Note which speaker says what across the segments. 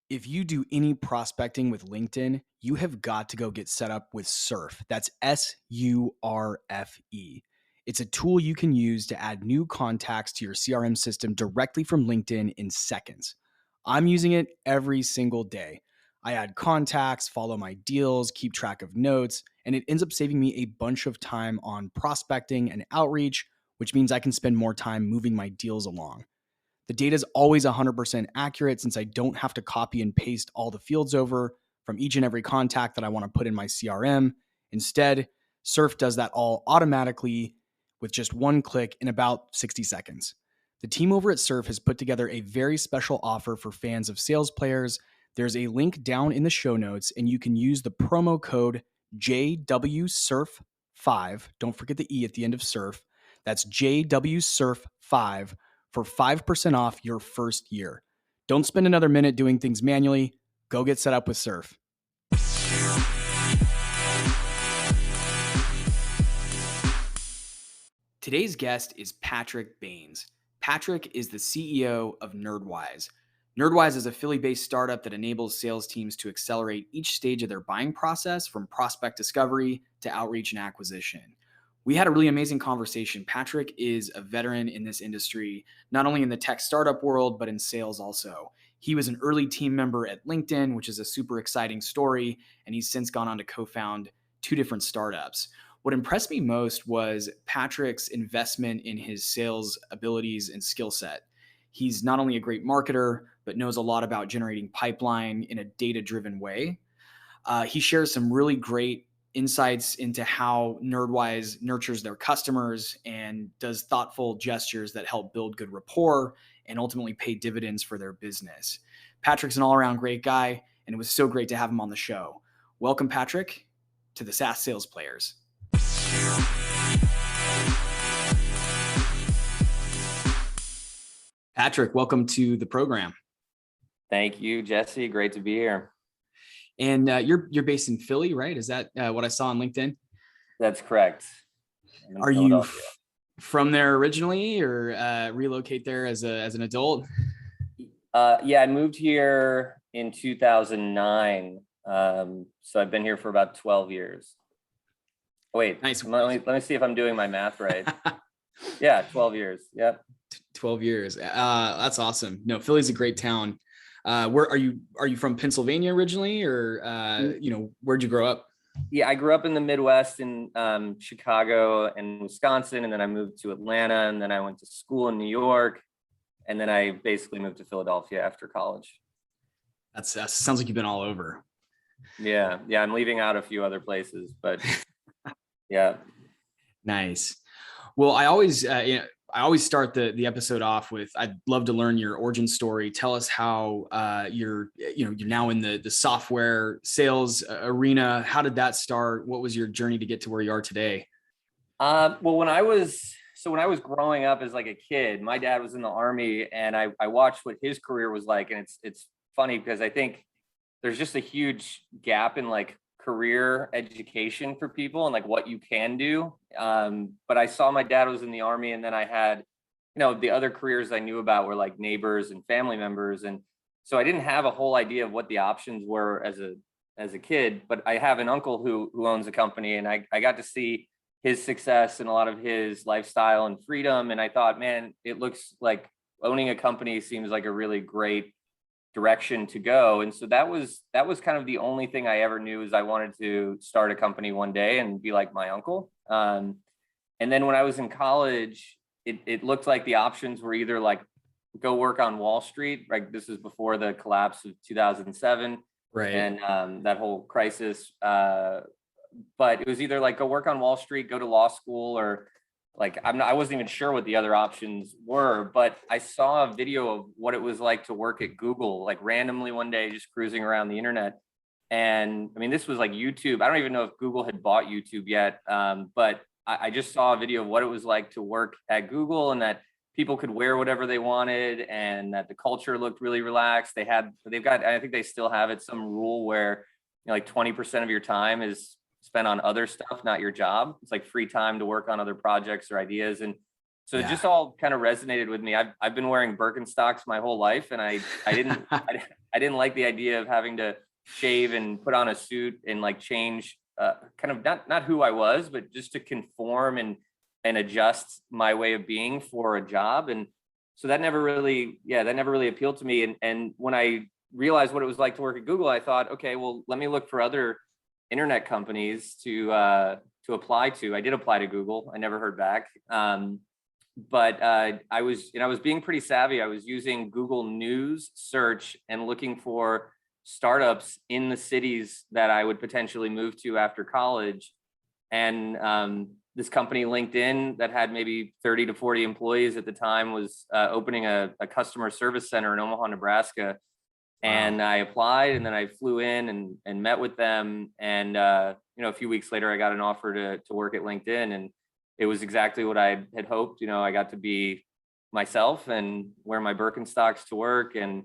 Speaker 1: If you do any prospecting with LinkedIn, you have got to go get set up with Surf. That's SURFE. It's a tool you can use to add new contacts to your CRM system directly from LinkedIn in seconds. I'm using it every single day. I add contacts, follow my deals, keep track of notes, and it ends up saving me a bunch of time on prospecting and outreach, which means I can spend more time moving my deals along. The data is always 100% accurate since I don't have to copy and paste all the fields over from each and every contact that I want to put in my CRM. Instead, Surf does that all automatically with just one click in about 60 seconds. The team over at Surf has put together a very special offer for fans of sales players. There's a link down in the show notes, and you can use the promo code JWSurf5. Don't forget the E at the end of Surf. That's JWSurf5 for 5% off your first year. Don't spend another minute doing things manually. Go get set up with Surf. Today's guest is Patrick Baynes. Patrick is the CEO of NerdWise. NerdWise is a Philly-based startup that enables sales teams to accelerate each stage of their buying process from prospect discovery to outreach and acquisition. We had a really amazing conversation. Patrick is a veteran in this industry, not only in the tech startup world, but in sales also. He was an early team member at LinkedIn, which is a super exciting story, and he's since gone on to co-found 2 different startups. What impressed me most was Patrick's investment in his sales abilities and skill set. He's not only a great marketer, but knows a lot about generating pipeline in a data-driven way. He shares some really great insights into how NerdWise nurtures their customers and does thoughtful gestures that help build good rapport and ultimately pay dividends for their business. Patrick's an all-around great guy, and it was so great to have him on the show. Welcome, Patrick, to the SaaS Sales Players. Patrick, welcome to the program.
Speaker 2: Thank you, Jesse. Great to be here.
Speaker 1: And you're based in Philly, right? Is that what I saw on LinkedIn?
Speaker 2: That's correct.
Speaker 1: Are you from there originally, or relocate there as an adult?
Speaker 2: Yeah, I moved here in 2009. So I've been here for about 12 years. Wait,
Speaker 1: nice.
Speaker 2: Let me see if I'm doing my math right. Yeah, 12 years. Yep.
Speaker 1: 12 years. That's awesome. No, Philly's a great town. Where are you from Pennsylvania originally, or where'd you grow up?
Speaker 2: Yeah, I grew up in the Midwest in Chicago and Wisconsin, and then I moved to Atlanta, and then I went to school in New York, and then I basically moved to Philadelphia after college.
Speaker 1: That sounds like you've been all over.
Speaker 2: Yeah, I'm leaving out a few other places, but yeah. Nice.
Speaker 1: Well, I always start the episode off with, I'd love to learn your origin story. Tell us how you're now in the software sales arena. How did that start? What was your journey to get to where you are today?
Speaker 2: Well, when I was growing up as like a kid, my dad was in the Army, and I watched what his career was like. And it's funny because I think there's just a huge gap in like career education for people and like what you can do. But I saw my dad was in the Army, and then I had, the other careers I knew about were like neighbors and family members. And so I didn't have a whole idea of what the options were as a kid, but I have an uncle who owns a company, and I got to see his success and a lot of his lifestyle and freedom. And I thought, man, it looks like owning a company seems like a really great direction to go. And so that was kind of the only thing I ever knew, is I wanted to start a company one day and be like my uncle. And then when I was in college, it looked like the options were either like go work on Wall Street, like this is before the collapse of 2007,
Speaker 1: right?
Speaker 2: And that whole crisis. But it was either like go work on Wall Street, go to law school, or like I wasn't even sure what the other options were. But I saw a video of what it was like to work at Google, like randomly one day, just cruising around the internet. And I mean, this was like YouTube. I don't even know if Google had bought YouTube yet, but I just saw a video of what it was like to work at Google, and that people could wear whatever they wanted, and that the culture looked really relaxed. They've got, I think they still have it, some rule where like 20% of your time is spent on other stuff, not your job. It's like free time to work on other projects or ideas. And So it just all kind of resonated with me. I've been wearing Birkenstocks my whole life, and I didn't I didn't like the idea of having to shave and put on a suit and like change kind of not who I was, but just to conform and adjust my way of being for a job. And so that never really appealed to me. And when I realized what it was like to work at Google, I thought, okay, well, let me look for other internet companies to apply to. I did apply to Google. I never heard back. But I was being pretty savvy. I was using Google News search and looking for startups in the cities that I would potentially move to after college. And this company, LinkedIn, that had maybe 30 to 40 employees at the time, was opening a customer service center in Omaha, Nebraska. And I applied, and then I flew in and met with them. And a few weeks later, I got an offer to work at LinkedIn, and it was exactly what I had hoped. I got to be myself and wear my Birkenstocks to work and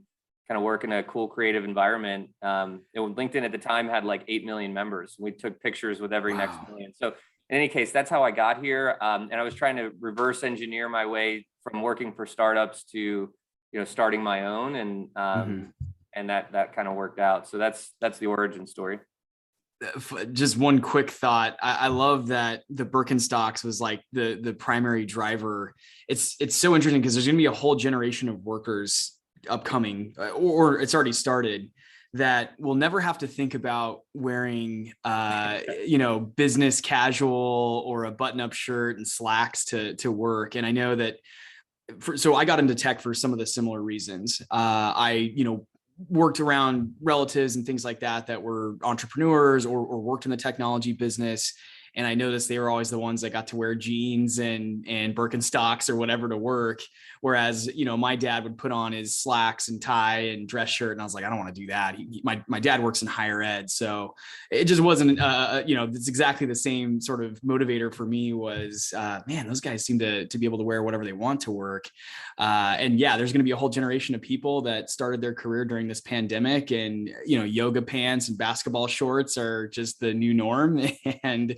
Speaker 2: kind of work in a cool, creative environment. LinkedIn at the time had like 8 million members. We took pictures with every next million. So in any case, that's how I got here. And I was trying to reverse engineer my way from working for startups to, starting my own. And that kind of worked out. So that's the origin story.
Speaker 1: Just one quick thought. I love that the Birkenstocks was like the primary driver. It's so interesting because there's going to be a whole generation of workers upcoming, or it's already started, that will never have to think about wearing, business casual or a button-up shirt and slacks to work. And I know that, so I got into tech for some of the similar reasons. I worked around relatives and things like that were entrepreneurs or worked in the technology business. And I noticed they were always the ones that got to wear jeans and Birkenstocks or whatever to work. Whereas, my dad would put on his slacks and tie and dress shirt. And I was like, I don't want to do that. My dad works in higher ed. So it just wasn't, it's exactly the same sort of motivator for me was, man, those guys seem to be able to wear whatever they want to work. And yeah, there's going to be a whole generation of people that started their career during this pandemic, and, yoga pants and basketball shorts are just the new norm. And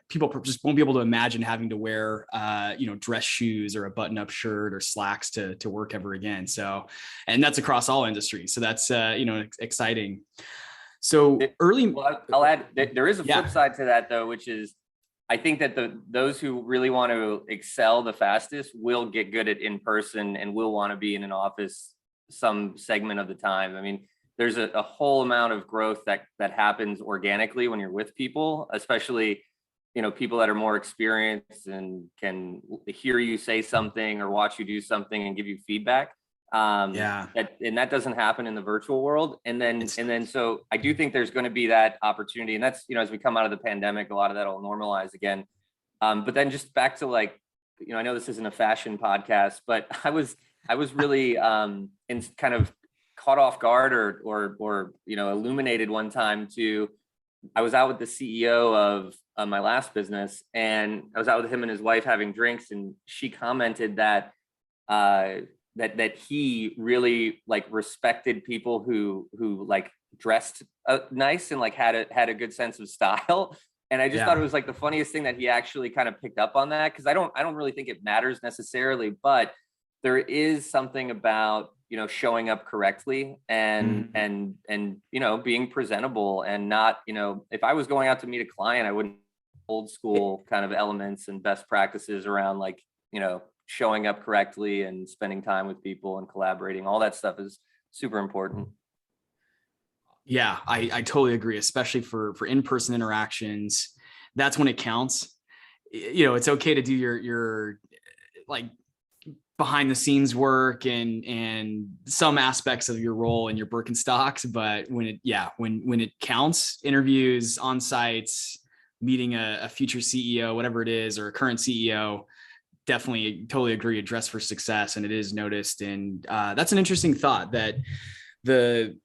Speaker 1: people just won't be able to imagine having to wear, dress shoes or a button-up shirt or slacks to work ever again. So, and that's across all industries. So that's, exciting. So
Speaker 2: I'll add, there is a flip side to that though, which is, I think that those who really want to excel the fastest will get good at in-person and will want to be in an office some segment of the time. I mean, there's a whole amount of growth that happens organically when you're with people, especially, people that are more experienced and can hear you say something or watch you do something and give you feedback. And that doesn't happen in the virtual world. And then so I do think there's going to be that opportunity. And that's, as we come out of the pandemic, a lot of that will normalize again. But then just back to I know this isn't a fashion podcast, but I was really in kind of caught off guard or illuminated one time I was out with the CEO of my last business, and I was out with him and his wife having drinks, and she commented that that he really respected people who dressed nice and had a good sense of style. And I just thought it was the funniest thing that he actually kind of picked up on that, because I don't really think it matters necessarily, but there is something about showing up correctly and being presentable, and not, if I was going out to meet a client, I wouldn't old school kind of elements and best practices around showing up correctly and spending time with people and collaborating. All that stuff is super important.
Speaker 1: Yeah, I totally agree, especially for in-person interactions. That's when it counts. It's okay to do your behind the scenes work and some aspects of your role in your Birkenstocks, but when it counts, interviews, on sites, meeting a future CEO, whatever it is, or a current CEO, definitely totally agree, a dress for success. And it is noticed. And that's an interesting thought, that the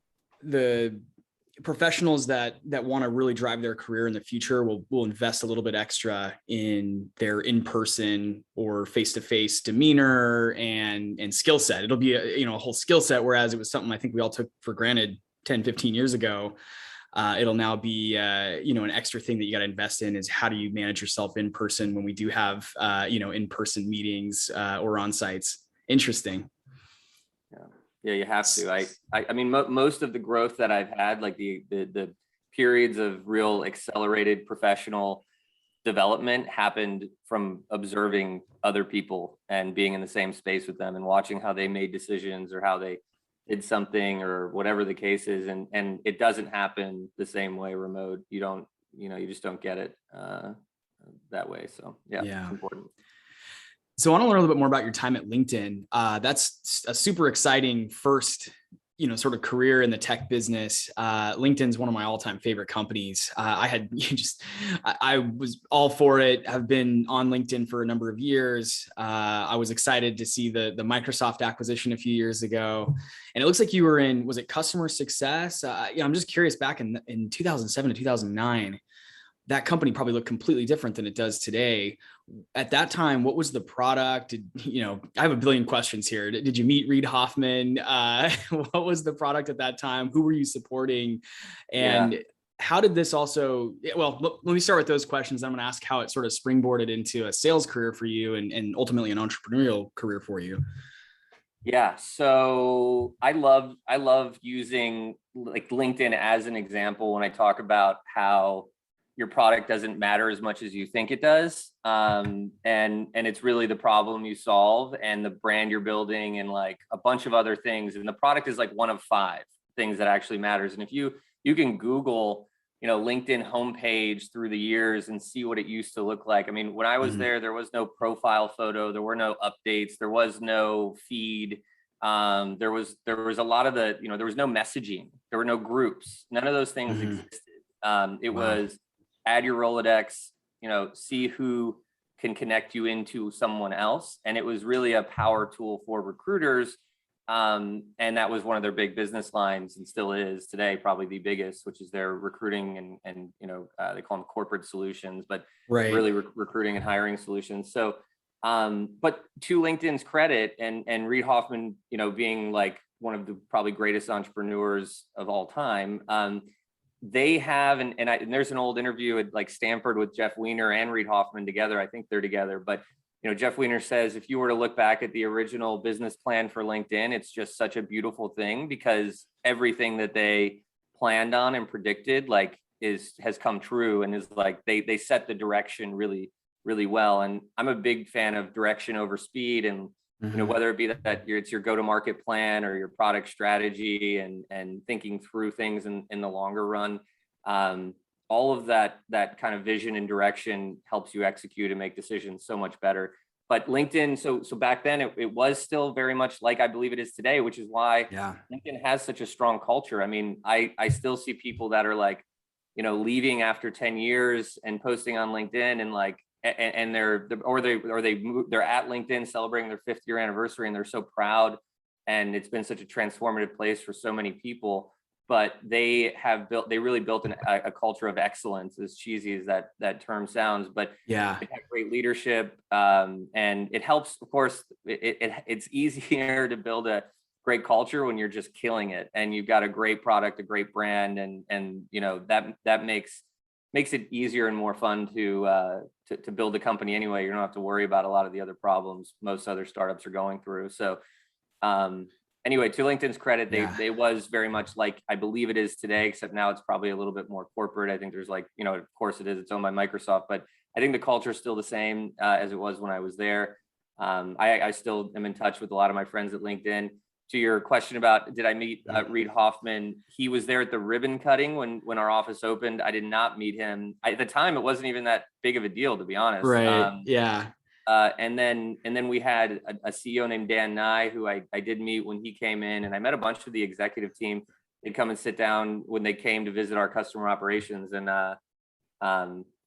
Speaker 1: professionals that want to really drive their career in the future will invest a little bit extra in their in-person or face-to-face demeanor and skill set. It'll be a whole skill set, whereas it was something I think we all took for granted 10, 15 years ago. It'll now be, an extra thing that you got to invest in is how do you manage yourself in person when we do have, in-person meetings or on sites. Interesting.
Speaker 2: Yeah, you have to. I mean, most of the growth that I've had, like the periods of real accelerated professional development, happened from observing other people and being in the same space with them and watching how they made decisions or how they did something or whatever the case is. And it doesn't happen the same way remote. You just don't get it that way. So yeah, it's important.
Speaker 1: So I want to learn a little bit more about your time at LinkedIn. That's a super exciting first, sort of career in the tech business. LinkedIn's one of my all-time favorite companies. I was all for it. I've been on LinkedIn for a number of years. I was excited to see the Microsoft acquisition a few years ago. And it looks like you were was it customer success? I'm just curious, back in 2007 to 2009, that company probably looked completely different than it does today. At that time, what was the product? I have a billion questions here. Did you meet Reid Hoffman? What was the product at that time? Who were you supporting? And how did this also, well, let me start with those questions. I'm going to ask how it sort of springboarded into a sales career for you and ultimately an entrepreneurial career for you.
Speaker 2: Yeah. So I love using like LinkedIn as an example when I talk about how your product doesn't matter as much as you think it does. And it's really the problem you solve and the brand you're building and like a bunch of other things. And the product is like one of 5 things that actually matters. And if you can Google, LinkedIn homepage through the years and see what it used to look like. I mean, when I was there was no profile photo, there were no updates, there was no feed. There was a lot of there was no messaging, there were no groups, none of those things existed. It was add your Rolodex, see who can connect you into someone else. And it was really a power tool for recruiters. And that was one of their big business lines and still is today, probably the biggest, which is their recruiting and they call them corporate solutions, but really recruiting and hiring solutions. So, but to LinkedIn's credit and Reid Hoffman, being like one of the probably greatest entrepreneurs of all time, they have, and there's an old interview at like Stanford with Jeff Weiner and Reid Hoffman together. I think they're together, but Jeff Weiner says, if you were to look back at the original business plan for LinkedIn, it's just such a beautiful thing because everything that they planned on and predicted has come true and is like, they set the direction really, really well. And I'm a big fan of direction over speed. And whether it be that it's your go-to-market plan or your product strategy and thinking through things in the longer run, all of that kind of vision and direction helps you execute and make decisions so much better. But LinkedIn, so back then it was still very much like I believe it is today, which is why LinkedIn has such a strong culture. I mean, I still see people that are like, leaving after 10 years and posting on LinkedIn and like, and they're at LinkedIn celebrating their 5th year anniversary and they're so proud and it's been such a transformative place for so many people, but they really built a culture of excellence, as cheesy as that term sounds, but it had great leadership, and it helps, of course. It's easier to build a great culture when you're just killing it and you've got a great product, a great brand, and that makes it easier and more fun to build a company anyway. You don't have to worry about a lot of the other problems most other startups are going through. So anyway, to LinkedIn's credit, they was very much like I believe it is today, except now it's probably a little bit more corporate. I think there's like, of course it is, it's owned by Microsoft, but I think the culture is still the same as it was when I was there. I still am in touch with a lot of my friends at LinkedIn. To your question about did I meet Reid Hoffman, he was there at the ribbon cutting when our office opened. I did not meet him. At the time, it wasn't even that big of a deal, to be honest.
Speaker 1: Right.
Speaker 2: And then we had a CEO named Dan Nye, who I did meet when he came in, and I met a bunch of the executive team. They'd come and sit down when they came to visit our customer operations and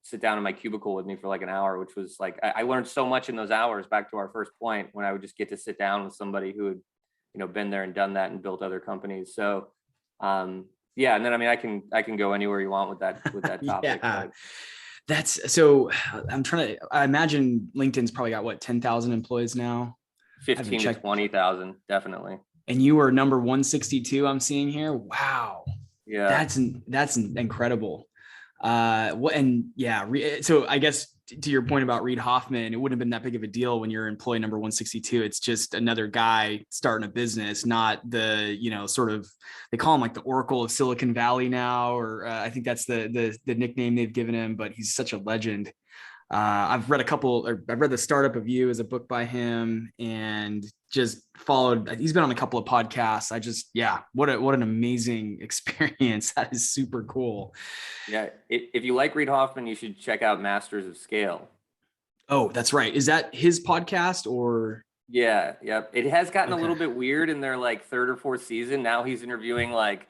Speaker 2: sit down in my cubicle with me for like an hour, which was like, I learned so much in those hours, back to our first point, when I would just get to sit down with somebody who had been there and done that and built other companies. So and then I mean I can go anywhere you want with that topic.
Speaker 1: That's so I imagine LinkedIn's probably got what, 10,000 employees now?
Speaker 2: 15 to 20,000, definitely.
Speaker 1: And you were number 162 I'm seeing here. Wow.
Speaker 2: Yeah.
Speaker 1: That's incredible. So I guess to your point about Reid Hoffman, it wouldn't have been that big of a deal when you're employee number 162. It's just another guy starting a business, not the, sort of, they call him like the Oracle of Silicon Valley now, or I think that's the nickname they've given him, but he's such a legend. I've read the Startup of You as a book by him, and just followed. He's been on a couple of podcasts. What an amazing experience. That is super cool.
Speaker 2: Yeah. If you like Reid Hoffman, you should check out Masters of Scale.
Speaker 1: Oh, that's right. Is that his podcast or?
Speaker 2: Yeah. Yep. It has gotten a little bit weird in their like third or fourth season. Now he's interviewing like,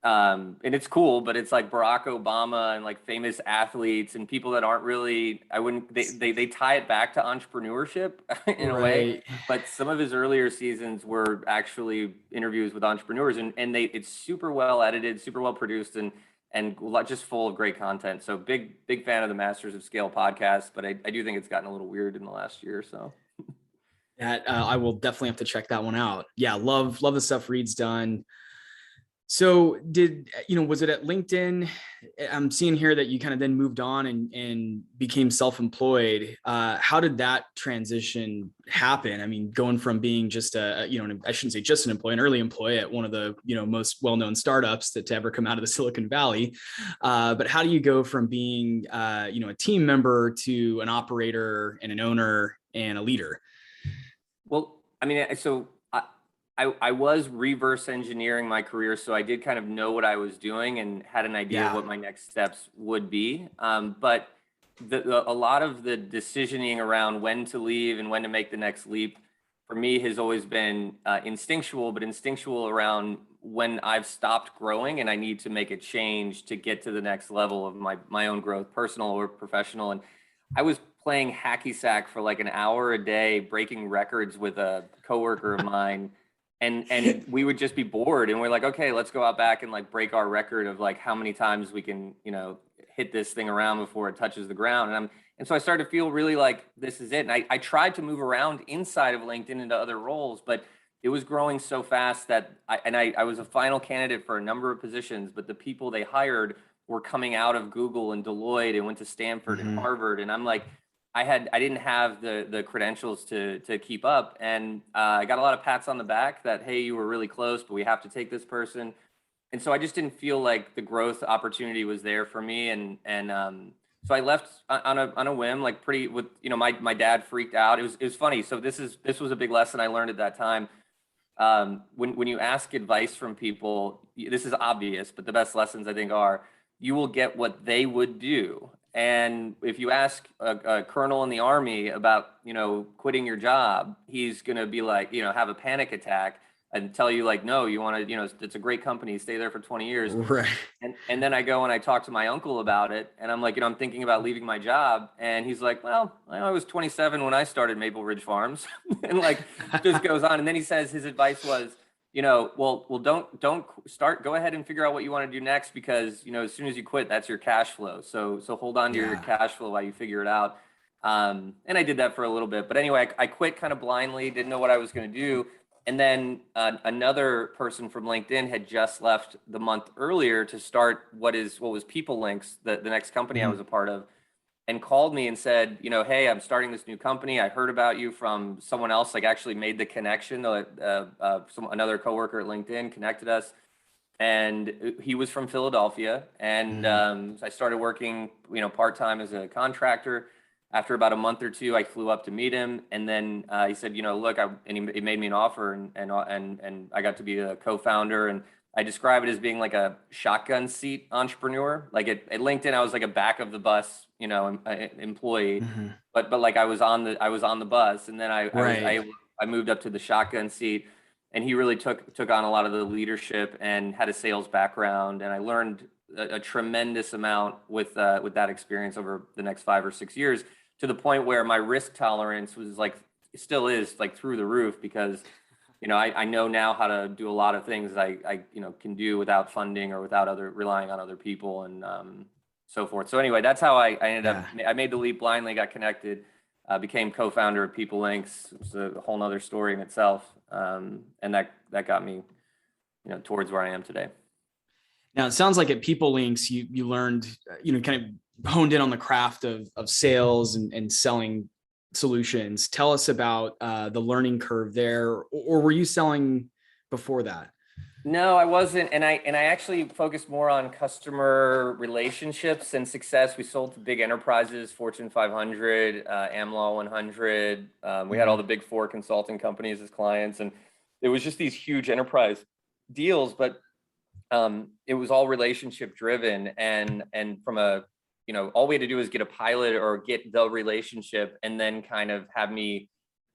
Speaker 2: and it's cool, but it's like Barack Obama and like famous athletes and people that aren't really, they tie it back to entrepreneurship in a way, but some of his earlier seasons were actually interviews with entrepreneurs, and it's super well edited, super well produced, and just full of great content. So big fan of the Masters of Scale podcast, but I do think it's gotten a little weird in the last year or so.
Speaker 1: That I will definitely have to check that one out. Yeah, love the stuff Reid's done. So was it at LinkedIn? I'm seeing here that you kind of then moved on and became self-employed. How did that transition happen? I mean, going from being just I shouldn't say just an employee, an early employee at one of the, most well-known startups to ever come out of the Silicon Valley. But how do you go from being, a team member to an operator and an owner and a leader?
Speaker 2: Well, I mean, so I was reverse engineering my career, so I did kind of know what I was doing and had an idea of what my next steps would be. But a lot of the decisioning around when to leave and when to make the next leap for me has always been instinctual, but instinctual around when I've stopped growing and I need to make a change to get to the next level of my own growth, personal or professional. And I was playing hacky sack for like an hour a day, breaking records with a coworker of mine. And we would just be bored, and we're like, okay, let's go out back and like break our record of like how many times we can, hit this thing around before it touches the ground. And so I started to feel really like this is it. And I tried to move around inside of LinkedIn into other roles, but it was growing so fast that I was a final candidate for a number of positions, but the people they hired were coming out of Google and Deloitte and went to Stanford and Harvard. And I'm like, I didn't have the credentials to keep up. And I got a lot of pats on the back that, hey, you were really close, but we have to take this person. And so I just didn't feel like the growth opportunity was there for me. And so I left on a whim, like my dad freaked out. It was funny. So this was a big lesson I learned at that time. When you ask advice from people, this is obvious, but the best lessons I think are, you will get what they would do. And if you ask a colonel in the army about, quitting your job, he's going to be like, have a panic attack and tell you like, no, you want to, it's a great company, stay there for 20 years.
Speaker 1: Right.
Speaker 2: And then I go and I talk to my uncle about it. And I'm like, I'm thinking about leaving my job. And he's like, well, I was 27 when I started Maple Ridge Farms. And like, just goes on. And then he says his advice was, well, don't start, go ahead and figure out what you want to do next, because, as soon as you quit, that's your cash flow. So hold on to your cash flow while you figure it out. And I did that for a little bit, but anyway, I quit kind of blindly, didn't know what I was going to do. And then another person from LinkedIn had just left the month earlier to start what was People Links, the next company I was a part of, and called me and said, hey, I'm starting this new company. I heard about you from someone else, like actually made the connection. Another coworker at LinkedIn connected us, and he was from Philadelphia. And so I started working, part-time as a contractor. After about a month or two, I flew up to meet him, and then he said, look, he made me an offer, and I got to be a co-founder. And I describe it as being like a shotgun seat entrepreneur. Like at LinkedIn, I was like a back of the bus, employee, but like I was on the bus, and then I moved up to the shotgun seat, and he really took on a lot of the leadership and had a sales background, and I learned a tremendous amount with that experience over the next 5 or 6 years, to the point where my risk tolerance was like, still is like through the roof, because I know now how to do a lot of things I can do without funding or without relying on other people and so forth. So anyway, that's how I ended up. I made the leap blindly, got connected, became co-founder of People Links. It's a whole nother story in itself, and that got me towards where I am today.
Speaker 1: Now it sounds like at People Links, you learned, kind of honed in on the craft of sales and selling solutions. Tell us about the learning curve there, or were you selling before that?
Speaker 2: No, I wasn't. And I actually focused more on customer relationships and success. We sold to big enterprises, Fortune 500, AmLaw 100. We had all the big four consulting companies as clients, and it was just these huge enterprise deals, but it was all relationship driven. And from all we had to do was get a pilot or get the relationship and then kind of have me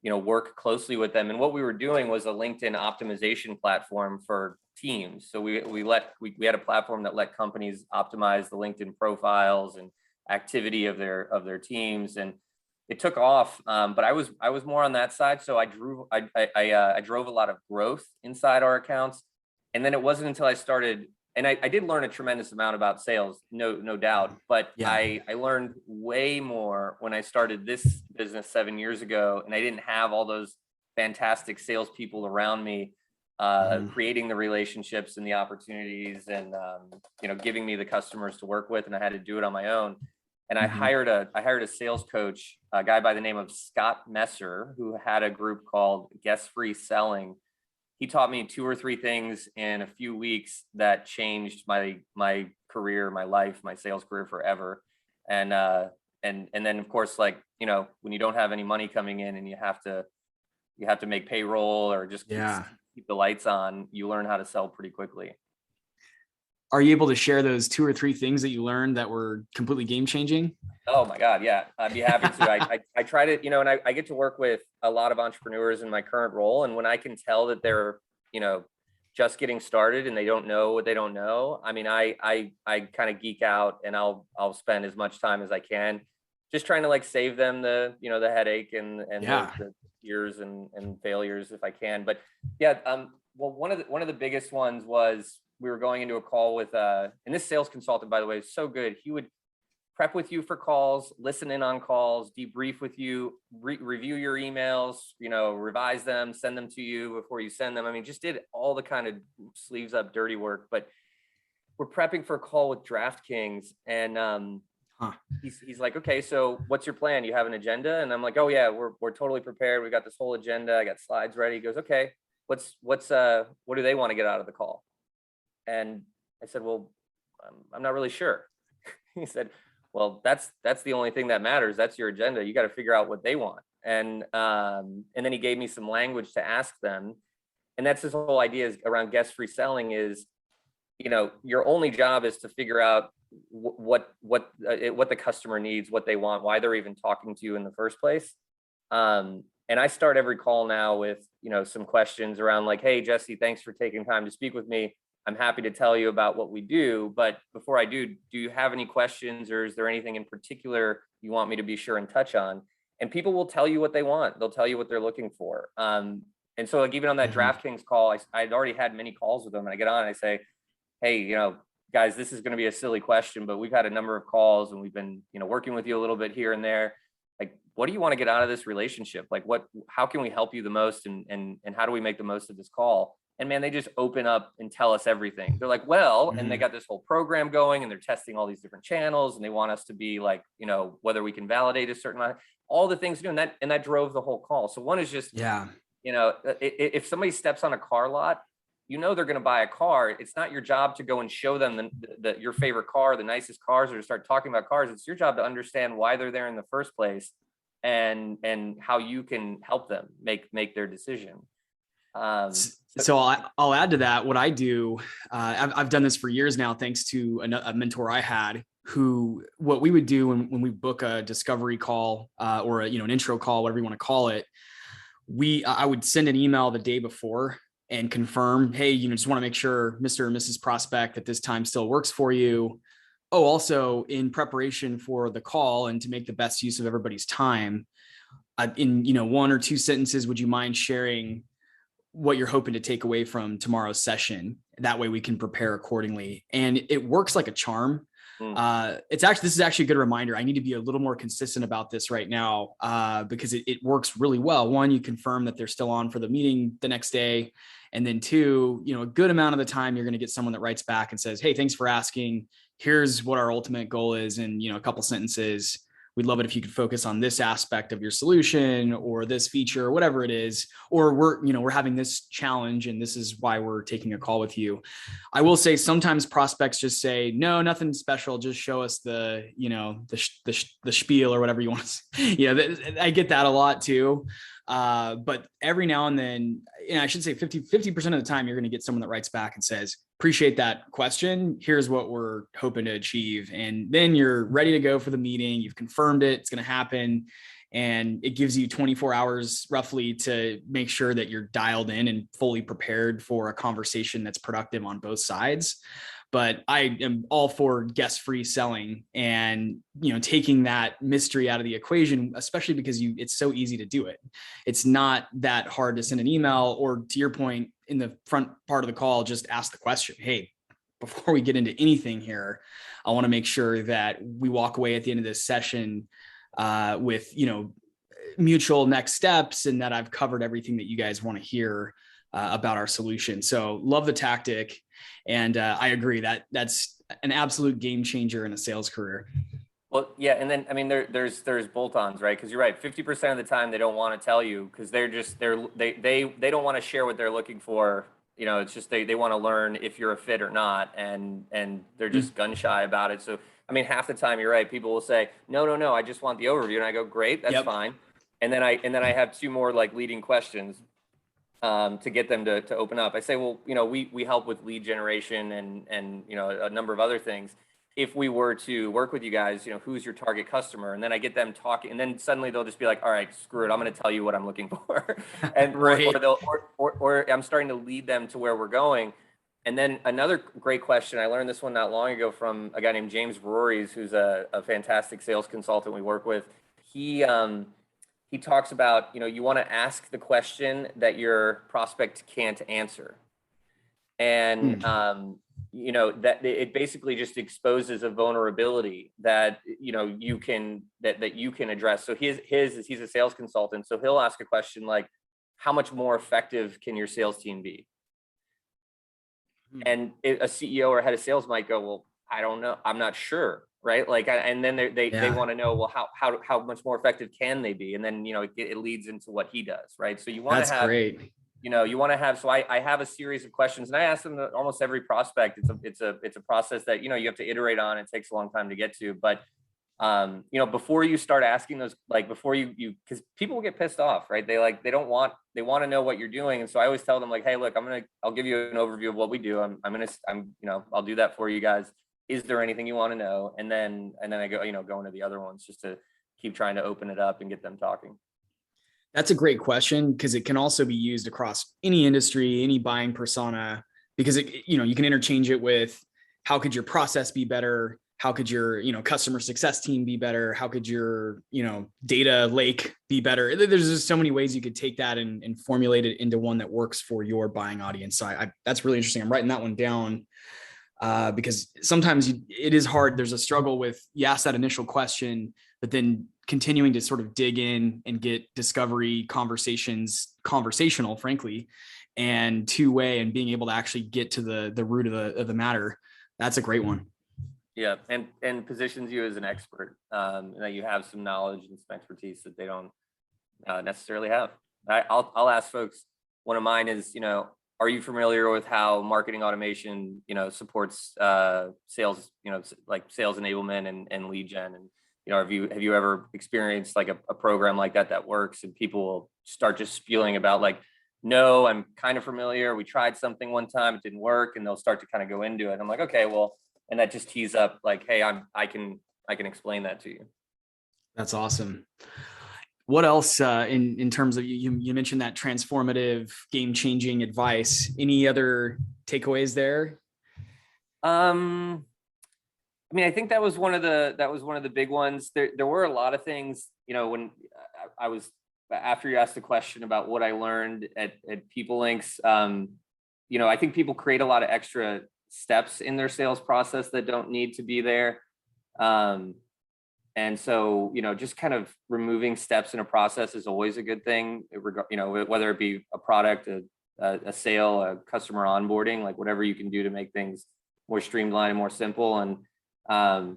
Speaker 2: work closely with them. And what we were doing was a LinkedIn optimization platform for teams. So we had a platform that let companies optimize the LinkedIn profiles and activity of their teams, and it took off. But I was more on that side. So I drove a lot of growth inside our accounts. And then it wasn't until I started, and I did learn a tremendous amount about sales, no doubt, but yeah. I learned way more when I started this business 7 years ago, and I didn't have all those fantastic salespeople around me, creating the relationships and the opportunities, and giving me the customers to work with, and I had to do it on my own. And I hired a sales coach, a guy by the name of Scott Messer, who had a group called Guest Free Selling. He taught me 2 or 3 things in a few weeks that changed my career, my life, my sales career forever. And then of course, when you don't have any money coming in and you have to make payroll or just keep the lights on, you learn how to sell pretty quickly.
Speaker 1: Are you able to share those 2 or 3 things that you learned that were completely game changing?
Speaker 2: Oh my God. Yeah. I'd be happy to. I try to, and I get to work with a lot of entrepreneurs in my current role. And when I can tell that they're, just getting started and they don't know what they don't know, I mean, I kind of geek out, and I'll spend as much time as I can just trying to save them the headache and the tears and failures if I can. But yeah, well, one of the biggest ones was, we were going into a call with, and this sales consultant, by the way, is so good. He would prep with you for calls, listen in on calls, debrief with you, review your emails, revise them, send them to you before you send them. I mean, just did all the kind of sleeves up dirty work. But we're prepping for a call with DraftKings, and he's like, okay, so what's your plan? You have an agenda? And I'm like, oh yeah, we're totally prepared. We got this whole agenda. I got slides ready. He goes, okay, what do they want to get out of the call? And I said, well, I'm not really sure. He said, well, that's the only thing that matters. That's your agenda. You got to figure out what they want. And then he gave me some language to ask them. And that's his whole idea is around guest free selling is, your only job is to figure out what the customer needs, what they want, why they're even talking to you in the first place. And I start every call now with, some questions around hey, Jesse, thanks for taking time to speak with me. I'm happy to tell you about what we do, but before I do you have any questions, or is there anything in particular you want me to be sure and touch on? And people will tell you what they want. They'll tell you what they're looking for. And so even on that DraftKings call, I'd already had many calls with them, and I get on and I say, hey, guys, this is going to be a silly question, but we've had a number of calls and we've been, working with you a little bit here and there. What do you want to get out of this relationship? How can we help you the most? And how do we make the most of this call? And man, they just open up and tell us everything. They're like, well, and they got this whole program going, and they're testing all these different channels, and they want us to be whether we can validate a certain amount, all the things to do. And that drove the whole call. So one is just, if somebody steps on a car lot, they're going to buy a car. It's not your job to go and show them your favorite car, the nicest cars, or to start talking about cars. It's your job to understand why they're there in the first place, and how you can help them make their decision.
Speaker 1: So I'll add to that. What I do, I've done this for years now, thanks to a mentor I had, what we would do when we book a discovery call, or an intro call, whatever you want to call it, I would send an email the day before and confirm, hey, just want to make sure Mr. or Mrs. Prospect that this time still works for you. Oh, also in preparation for the call and to make the best use of everybody's time, in 1 or 2 sentences, would you mind sharing what you're hoping to take away from tomorrow's session? That way we can prepare accordingly. And it works like a charm. This is actually a good reminder. I need to be a little more consistent about this right now, because it works really well. One, you confirm that they're still on for the meeting the next day. And then two, a good amount of the time you're going to get someone that writes back and says, hey, thanks for asking. Here's what our ultimate goal is in, a couple sentences. We'd love it if you could focus on this aspect of your solution or this feature or whatever it is, or we're having this challenge and this is why we're taking a call with you. I will say sometimes prospects just say, no, nothing special. Just show us the spiel or whatever you want to. I get that a lot too. But every now and then, I should say 50% of the time, you're going to get someone that writes back and says, appreciate that question. Here's what we're hoping to achieve. And then you're ready to go for the meeting. You've confirmed it. It's going to happen. And it gives you 24 hours roughly to make sure that you're dialed in and fully prepared for a conversation that's productive on both sides. But I am all for guest-free selling and, taking that mystery out of the equation, especially because it's so easy to do it. It's not that hard to send an email, or to your point in the front part of the call, just ask the question. Hey, before we get into anything here, I want to make sure that we walk away at the end of this session with, mutual next steps, and that I've covered everything that you guys want to hear about our solution. So love the tactic. And I agree that that's an absolute game changer in a sales career.
Speaker 2: Well, yeah. And then, there's bolt-ons, right? Because you're right. 50% of the time they don't want to tell you because they don't want to share what they're looking for. It's just, they want to learn if you're a fit or not. And they're just gun shy about it. So, half the time you're right. People will say, no, I just want the overview. And I go, great, that's fine. And then I have two more like leading questions to get them to open up. I say, well, we help with lead generation and a number of other things. If we were to work with you guys, who's your target customer? And then I get them talking, and then suddenly they'll just be like, all right, screw it, I'm going to tell you what I'm looking for. And right. or I'm starting to lead them to where we're going. And then another great question, I learned this one not long ago from a guy named James Rories, who's a fantastic sales consultant we work with. He talks about, you want to ask the question that your prospect can't answer. And, that it basically just exposes a vulnerability that, you can address. So he's a sales consultant. So he'll ask a question like, how much more effective can your sales team be? And a CEO or head of sales might go, well, I don't know. I'm not sure. Right. And then they want to know, well, how much more effective can they be? And then, it leads into what he does. Right. So you want to have, great. You want to have, so I have a series of questions and I ask them to almost every prospect. It's a process that, you have to iterate on. It takes a long time to get to, but before you start asking those, like before you, cause people will get pissed off, right? They want to know what you're doing. And so I always tell them like, hey, look, I'll give you an overview of what we do. I'll do that for you guys. Is there anything you want to know? And then I go into the other ones just to keep trying to open it up and get them talking.
Speaker 1: That's a great question because it can also be used across any industry, any buying persona, because you can interchange it with how could your process be better? How could your, customer success team be better? How could your, data lake be better? There's just so many ways you could take that and formulate it into one that works for your buying audience. So that's really interesting. I'm writing that one down. Because sometimes it is hard. There's a struggle with, you ask that initial question, but then continuing to sort of dig in and get discovery conversational, frankly, and two-way, and being able to actually get to the root of the matter. That's a great one.
Speaker 2: Yeah. And positions you as an expert, that you have some knowledge and some expertise that they don't necessarily have. I'll ask folks, one of mine is, are you familiar with how marketing automation, supports sales, like sales enablement and lead gen? And, have you ever experienced like a program like that works? And people will start just spewing about like, no, I'm kind of familiar. We tried something one time, it didn't work. And they'll start to kind of go into it. I'm like, okay, well, and that just tees up like, hey, I can explain that to you.
Speaker 1: That's awesome. What else in terms of you mentioned that transformative, game-changing advice? Any other takeaways there?
Speaker 2: I think that was one of the big ones. There were a lot of things, when I was, after you asked the question about what I learned at People Links, I think people create a lot of extra steps in their sales process that don't need to be there. And so, just kind of removing steps in a process is always a good thing, whether it be a product, a sale, a customer onboarding, like whatever you can do to make things more streamlined and more simple. And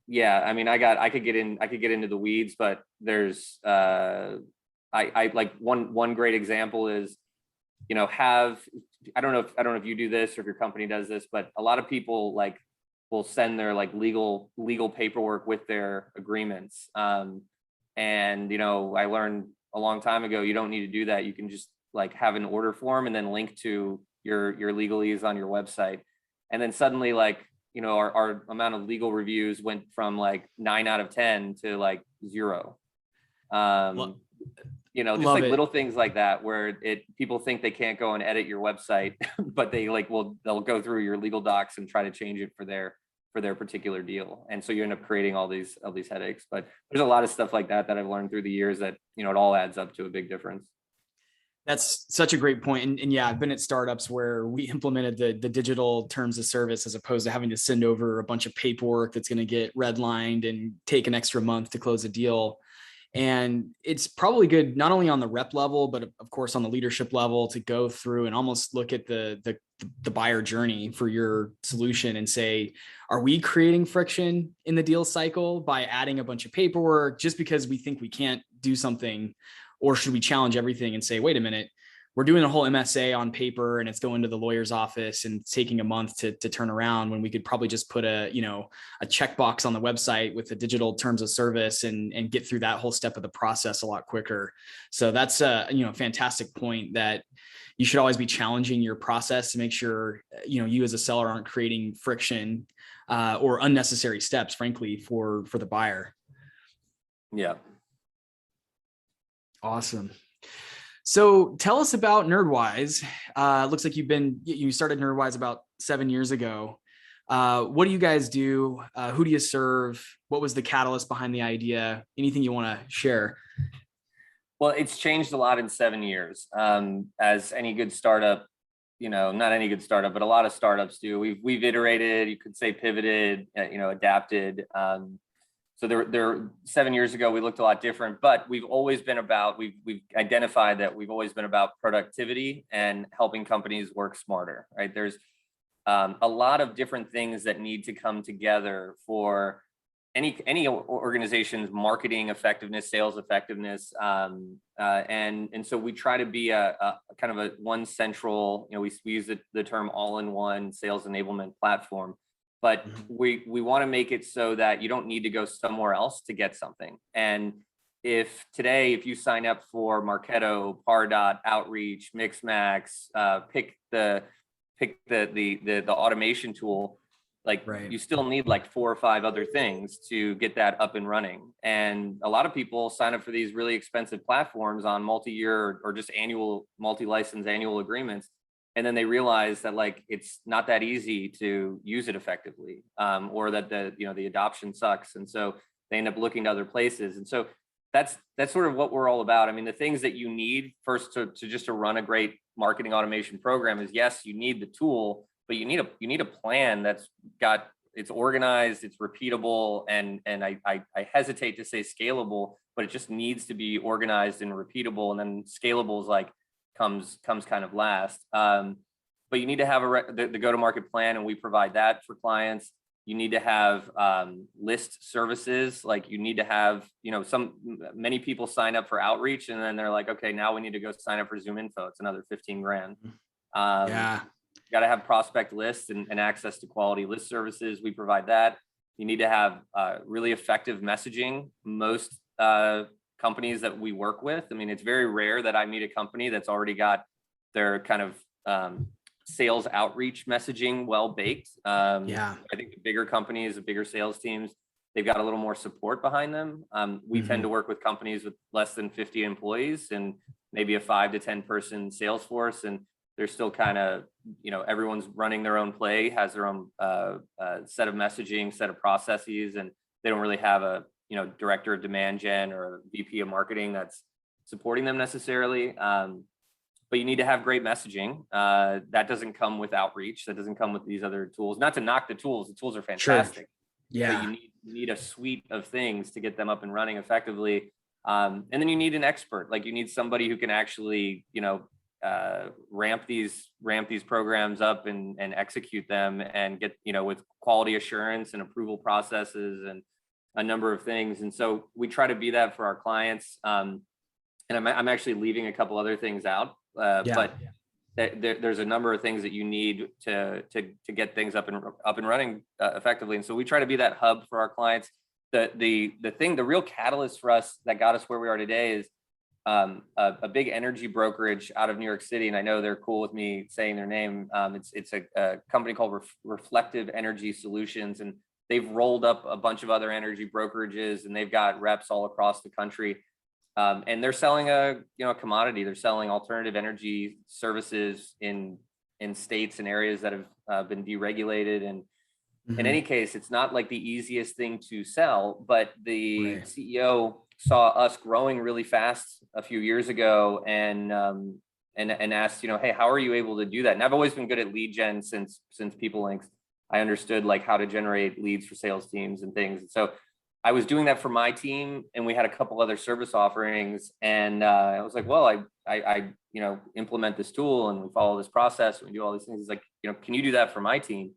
Speaker 2: yeah, I mean, I could get into the weeds, but there's I like one great example is, you know, I don't know if you do this or if your company does this, but a lot of people like will send their like legal paperwork with their agreements. And, you know, I learned a long time ago, you don't need to do that. You can just like have an order form and then link to your legalese on your website. And then suddenly, like, you know, our amount of legal reviews went from like 9 out of 10 to like 0. You know, just like little things like that, where people think they can't go and edit your website, but they'll go through your legal docs and try to change it for their particular deal. And so you end up creating all these headaches. But there's a lot of stuff like that I've learned through the years that, you know, it all adds up to a big difference.
Speaker 1: That's such a great point. And yeah, I've been at startups where we implemented the digital terms of service as opposed to having to send over a bunch of paperwork that's going to get redlined and take an extra month to close a deal. And it's probably good, not only on the rep level, but of course on the leadership level, to go through and almost look at the buyer journey for your solution and say, are we creating friction in the deal cycle by adding a bunch of paperwork just because we think we can't do something? Or should we challenge everything and say, wait a minute, we're doing a whole MSA on paper and it's going to the lawyer's office and it's taking a month to turn around, when we could probably just put a checkbox on the website with the digital terms of service and get through that whole step of the process a lot quicker. So that's a fantastic point, that you should always be challenging your process to make sure, you as a seller aren't creating friction or unnecessary steps, frankly, for the buyer.
Speaker 2: Yeah.
Speaker 1: Awesome. So tell us about NerdWise. Looks like you started NerdWise about 7 years ago. What do you guys do? Who do you serve? What was the catalyst behind the idea? Anything you want to share?
Speaker 2: Well, it's changed a lot in 7 years. As any good startup, not any good startup, but a lot of startups do. We've iterated, you could say pivoted, adapted. So there 7 years ago, we looked a lot different, but we've always been about, we've identified that we've always been about productivity and helping companies work smarter, right? There's a lot of different things that need to come together for any organization's marketing effectiveness, sales effectiveness. And so we try to be a kind of a one central, we use the term all-in-one sales enablement platform. But we want to make it so that you don't need to go somewhere else to get something. And if you sign up for Marketo, Pardot, Outreach, Mixmax, pick the automation tool, you still need like 4 or 5 other things to get that up and running. And a lot of people sign up for these really expensive platforms on multi-year or just annual multi-license annual agreements. And then they realize that it's not that easy to use it effectively, or that the adoption sucks. And so they end up looking to other places. And so that's sort of what we're all about. I mean, the things that you need first to run a great marketing automation program is, yes, you need the tool, but you need a plan it's organized, it's repeatable, and I hesitate to say scalable, but it just needs to be organized and repeatable. And then scalable is comes kind of last. But you need to have the go-to-market plan, and we provide that for clients. You need to have list services. You need to have, many people sign up for outreach and then they're like, okay, now we need to go sign up for Zoom Info. It's another 15 grand.
Speaker 1: Yeah.
Speaker 2: Got to have prospect lists and access to quality list services. We provide that. You need to have really effective messaging. Most companies that we work with, I mean, it's very rare that I meet a company that's already got their kind of sales outreach messaging well baked. I think the bigger companies, the bigger sales teams, they've got a little more support behind them. We tend to work with companies with less than 50 employees and maybe a 5 to 10 person sales force, and they're still kind of, everyone's running their own play, has their own set of messaging, set of processes, and they don't really have a director of demand gen or a VP of marketing that's supporting them necessarily. But you need to have great messaging. That doesn't come with outreach. That doesn't come with these other tools. Not to knock the tools. The tools are fantastic. Sure.
Speaker 1: Yeah.
Speaker 2: But you need a suite of things to get them up and running effectively. And then you need an expert. You need somebody who can actually, ramp these programs up and execute them and get, with quality assurance and approval processes and a number of things. And so we try to be that for our clients. And I'm actually leaving a couple other things out, but there's a number of things that you need to get things up and running effectively. And so we try to be that hub for our clients. The real catalyst for us that got us where we are today is a big energy brokerage out of New York City, and I know they're cool with me saying their name. It's a company called Reflective Energy Solutions, and they've rolled up a bunch of other energy brokerages, and they've got reps all across the country. And they're selling a commodity. They're selling alternative energy services in states and areas that have been deregulated. And in any case, it's not like the easiest thing to sell, but the CEO saw us growing really fast a few years ago and asked, hey, how are you able to do that? And I've always been good at lead gen since People Links. I understood like how to generate leads for sales teams and things. And so I was doing that for my team, and we had a couple other service offerings. And I was like, well, I implement this tool and we follow this process and we do all these things. He's like, can you do that for my team?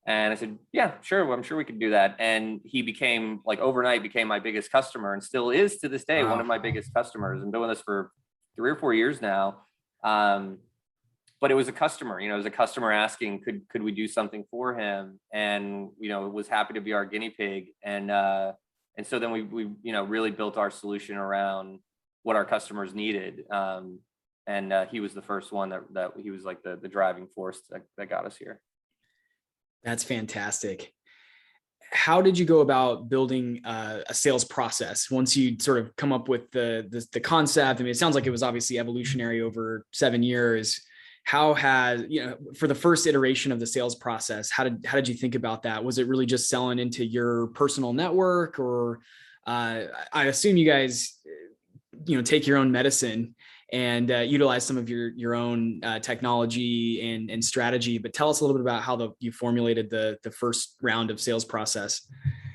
Speaker 2: And I said, yeah, sure. Well, I'm sure we could do that. And he became overnight my biggest customer, and still is to this day, one of my biggest customers. I'm doing this for 3 or 4 years now. But it was a customer, it was a customer asking, could we do something for him? And, was happy to be our guinea pig. And so then we really built our solution around what our customers needed. And he was the first one that he was like the driving force that got us here.
Speaker 1: That's fantastic. How did you go about building a sales process once you sort of come up with the concept? I mean, it sounds like it was obviously evolutionary over 7 years. How has, for the first iteration of the sales process, how did you think about that? Was it really just selling into your personal network, or I assume you guys, take your own medicine and utilize some of your own technology and strategy, but tell us a little bit about how you formulated the first round of sales process.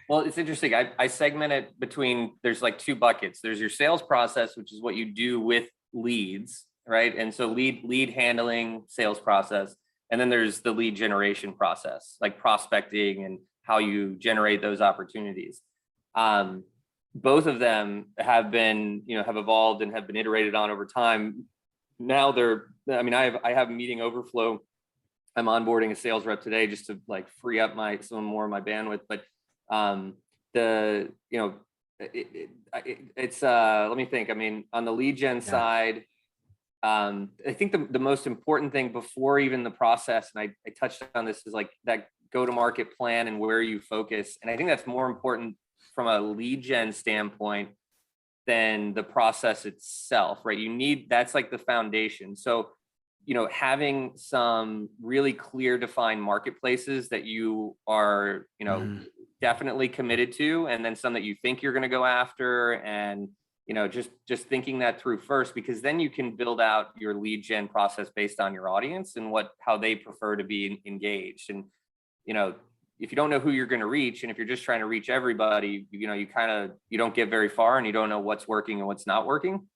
Speaker 2: Well, it's interesting. I segment it between, there's like 2 buckets. There's your sales process, which is what you do with leads, right? And so lead handling, sales process. And then there's the lead generation process, like prospecting and how you generate those opportunities. Both of them have been, have evolved and have been iterated on over time. Now I have meeting overflow. I'm onboarding a sales rep today just to like free up some more of my bandwidth. But let me think. I mean, on the lead gen side, I think the most important thing before even the process, and I touched on this, is like that go-to-market plan and where you focus. And I think that's more important from a lead gen standpoint than the process itself, right? That's like the foundation. So, having some really clear defined marketplaces that you are, definitely committed to, and then some that you think you're going to go after, and, just thinking that through first, because then you can build out your lead gen process based on your audience and how they prefer to be engaged. And, if you don't know who you're going to reach, and if you're just trying to reach everybody, you don't get very far, and you don't know what's working and what's not working.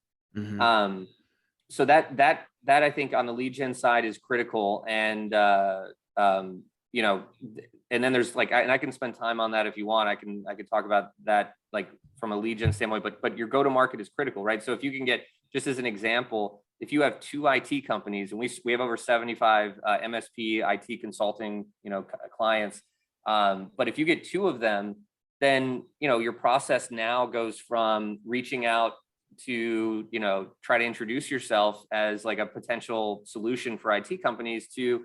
Speaker 2: So that I think on the lead gen side is critical. And, and then there's and I can spend time on that if you want. I can talk about that like from a lead gen standpoint, but your go-to-market is critical, right? So if you can get, just as an example, if you have 2 IT companies, and we have over 75 MSP IT consulting, clients. But if you get 2 of them, then, your process now goes from reaching out to, try to introduce yourself as like a potential solution for IT companies to,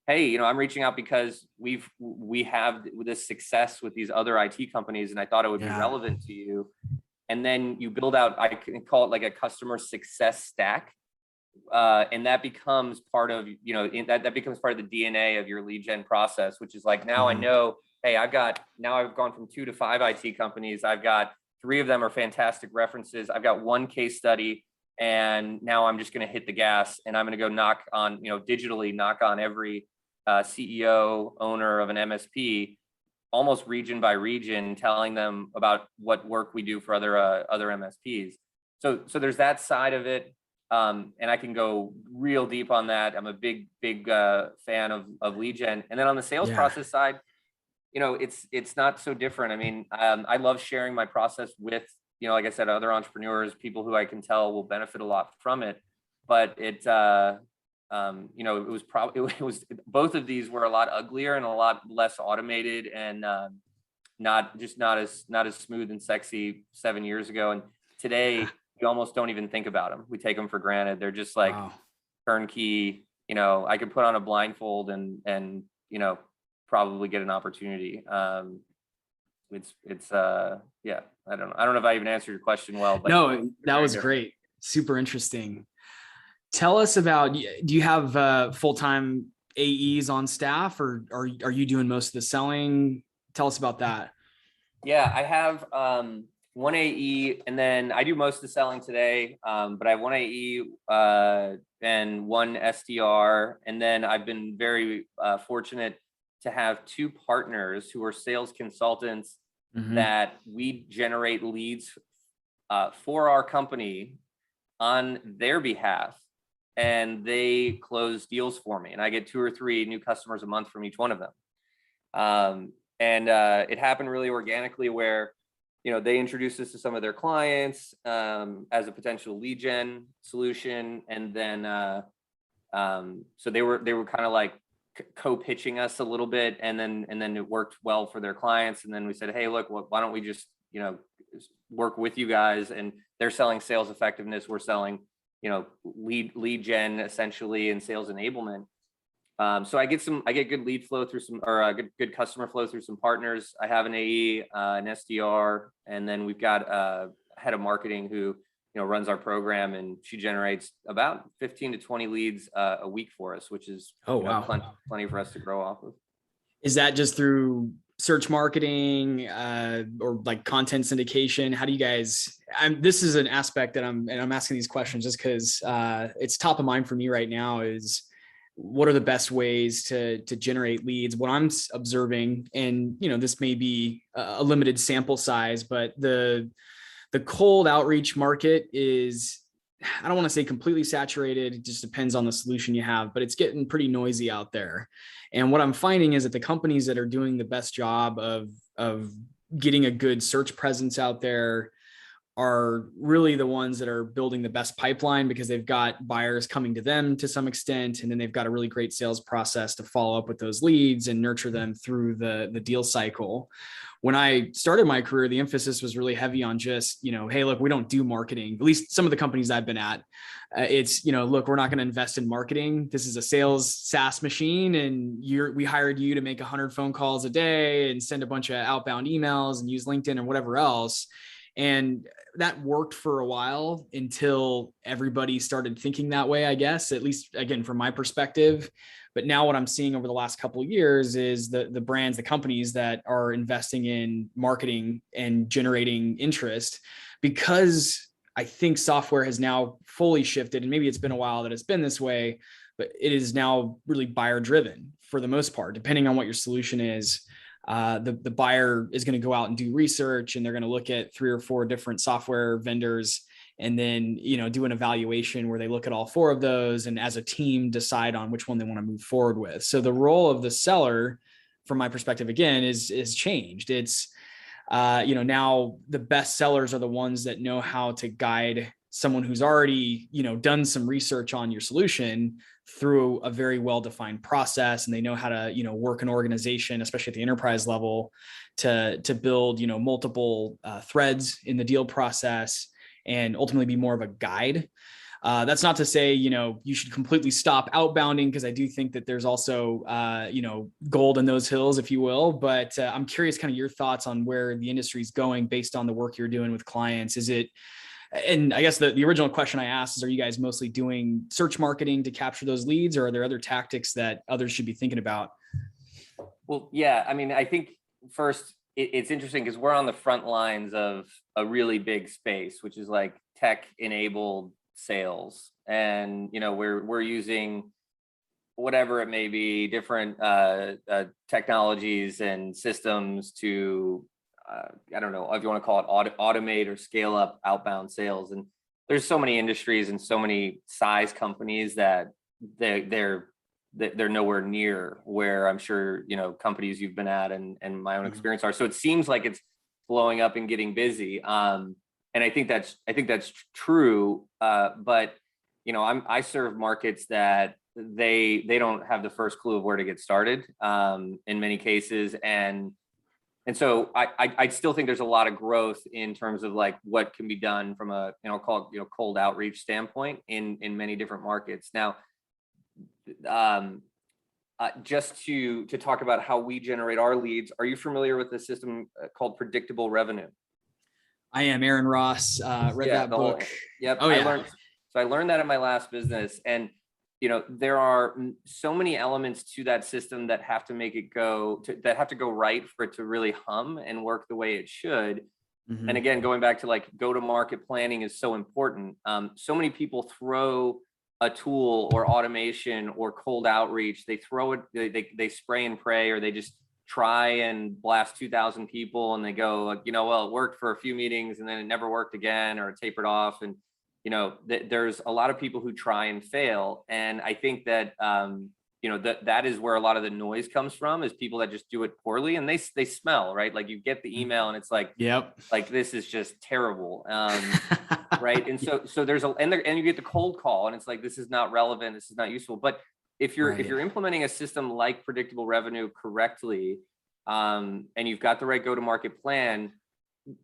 Speaker 2: hey, I'm reaching out because we have this success with these other IT companies, and I thought it would be relevant to you. And then you build out, I can call it like a customer success stack. And that becomes part of, that becomes part of the DNA of your lead gen process, which is like, now I know, hey, I've gone from 2 to 5 IT companies. I've got 3 of them are fantastic references. I've got 1 case study, and now I'm just going to hit the gas, and I'm going to go digitally knock on every CEO, owner of an MSP, almost region by region, telling them about what work we do for other MSPs. So there's that side of it. And I can go real deep on that. I'm a big fan of lead gen. And then on the sales process side, it's not so different. I mean, I love sharing my process with, like I said, other entrepreneurs, people who I can tell will benefit a lot from it. But it was both of these were a lot uglier and a lot less automated, and not as smooth and sexy 7 years ago. And today you almost don't even think about them. We take them for granted. They're just like turnkey. I could put on a blindfold and probably get an opportunity. It's I don't know if I even answered your question well, but
Speaker 1: no, that was great. Super interesting. Tell us about, do you have full-time AEs on staff, or are you doing most of the selling? Tell us about that.
Speaker 2: Yeah, I have one AE, and then I do most of the selling today, but I have one AE and one SDR. And then I've been very fortunate to have two partners who are sales consultants that we generate leads for our company on their behalf, and they close deals for me. And I get 2 or 3 new customers a month from each one of them. And it happened really organically where, they introduced us to some of their clients as a potential lead gen solution. And then, so they were kind of like co-pitching us a little bit, and then it worked well for their clients. And then we said, hey, look, why don't we just, work with you guys? And they're selling sales effectiveness. We're selling, lead gen essentially, and sales enablement. So I get good lead flow through good customer flow through some partners. I have an AE, an SDR, and then we've got a head of marketing who, runs our program, and she generates about 15 to 20 leads a week for us, which is plenty for us to grow off of.
Speaker 1: Is that just through search marketing or like content syndication? How do you guys, this is an aspect that I'm asking these questions just because it's top of mind for me right now, is what are the best ways to generate leads? What I'm observing, and this may be a limited sample size, but the cold outreach market is, I don't want to say completely saturated. It just depends on the solution you have, but it's getting pretty noisy out there. And what I'm finding is that the companies that are doing the best job of getting a good search presence out there are really the ones that are building the best pipeline, because they've got buyers coming to them to some extent. And then they've got a really great sales process to follow up with those leads and nurture them through the deal cycle. When I started my career, the emphasis was really heavy on just, hey, look, we don't do marketing. At least some of the companies I've been at, it's, look, we're not going to invest in marketing. This is a sales SaaS machine, and we hired you to make 100 phone calls a day and send a bunch of outbound emails and use LinkedIn and whatever else. And that worked for a while until everybody started thinking that way, I guess, at least again, from my perspective. But now what I'm seeing over the last couple of years is the brands, the companies that are investing in marketing and generating interest, because I think software has now fully shifted, and maybe it's been a while that it's been this way, but it is now really buyer driven for the most part, depending on what your solution is. The buyer is going to go out and do research, and they're going to look at 3 or 4 different software vendors, and then, do an evaluation where they look at all 4 of those, and as a team decide on which one they want to move forward with. So the role of the seller, from my perspective, again, is changed. It's, now the best sellers are the ones that know how to guide someone who's already, done some research on your solution through a very well-defined process. And they know how to, work an organization, especially at the enterprise level, to build, multiple threads in the deal process and ultimately be more of a guide. That's not to say, you should completely stop outbounding, because I do think that there's also, gold in those hills, if you will. But I'm curious kind of your thoughts on where the industry is going based on the work you're doing with clients. Is it, and I guess the original question I asked is, are you guys mostly doing search marketing to capture those leads, or are there other tactics that others should be thinking about?
Speaker 2: Well, yeah, I mean, I think first it's interesting because we're on the front lines of a really big space, which is like tech enabled sales. And, we're using whatever it may be, different technologies and systems to, I don't know if you want to call it automate or scale up outbound sales. And there's so many industries and so many size companies that they're nowhere near where I'm sure, companies you've been at and my own experience are. So it seems like it's blowing up and getting busy. And I think that's true. But I serve markets that they don't have the first clue of where to get started in many cases. And so I still think there's a lot of growth in terms of like what can be done from a, cold outreach standpoint in many different markets. Now, just to talk about how we generate our leads, are you familiar with the system called predictable revenue?
Speaker 1: I am. Aaron Ross read that book.
Speaker 2: Yep.
Speaker 1: Oh, yeah.
Speaker 2: I learned that in my last business, and there are so many elements to that system that have to make it that have to go right for it to really hum and work the way it should. Mm-hmm. And again, going back to like go-to-market planning is so important. So many people throw a tool or automation or cold outreach. They throw it, they spray and pray, or they just try and blast 2,000 people and they go, well, it worked for a few meetings and then it never worked again, or it tapered off. And there's a lot of people who try and fail. And I think that, that is where a lot of the noise comes from, is people that just do it poorly, and they smell, right? Like you get the email and it's like,
Speaker 1: yep,
Speaker 2: like this is just terrible. Right. And so there's and you get the cold call and it's like, this is not relevant. This is not useful. But if you're implementing a system like predictable revenue correctly, and you've got the right go-to-market plan,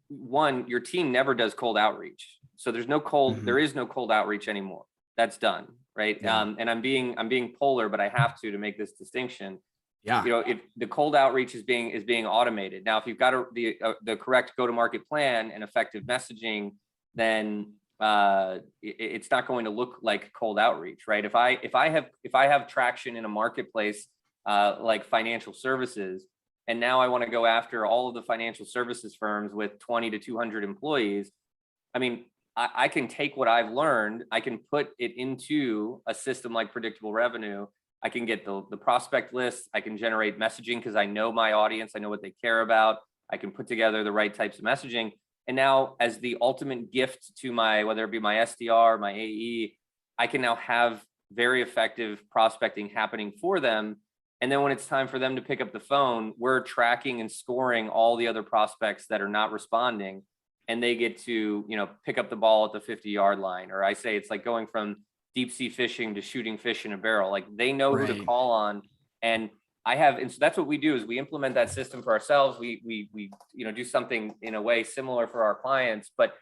Speaker 2: one, your team never does cold outreach. So there's no cold, there is no cold outreach anymore. That's done, right? Yeah. And I'm being polar, but I have to make this distinction.
Speaker 1: Yeah.
Speaker 2: If the cold outreach is being automated. Now, if you've got the correct go-to-market plan and effective messaging, then it's not going to look like cold outreach, right? If I have traction in a marketplace like financial services, and now I want to go after all of the financial services firms with 20 to 200 employees, I mean, I can take what I've learned, I can put it into a system like predictable revenue. I can get the prospect list. I can generate messaging because I know my audience. I know what they care about. I can put together the right types of messaging. And now, as the ultimate gift to whether it be my SDR, my AE, I can now have very effective prospecting happening for them. And then when it's time for them to pick up the phone, we're tracking and scoring all the other prospects that are not responding. And they get to, pick up the ball at the 50-yard line. Or I say it's like going from deep sea fishing to shooting fish in a barrel. Like they know who to call on. And so that's what we do, is we implement that system for ourselves. We do something in a way similar for our clients. But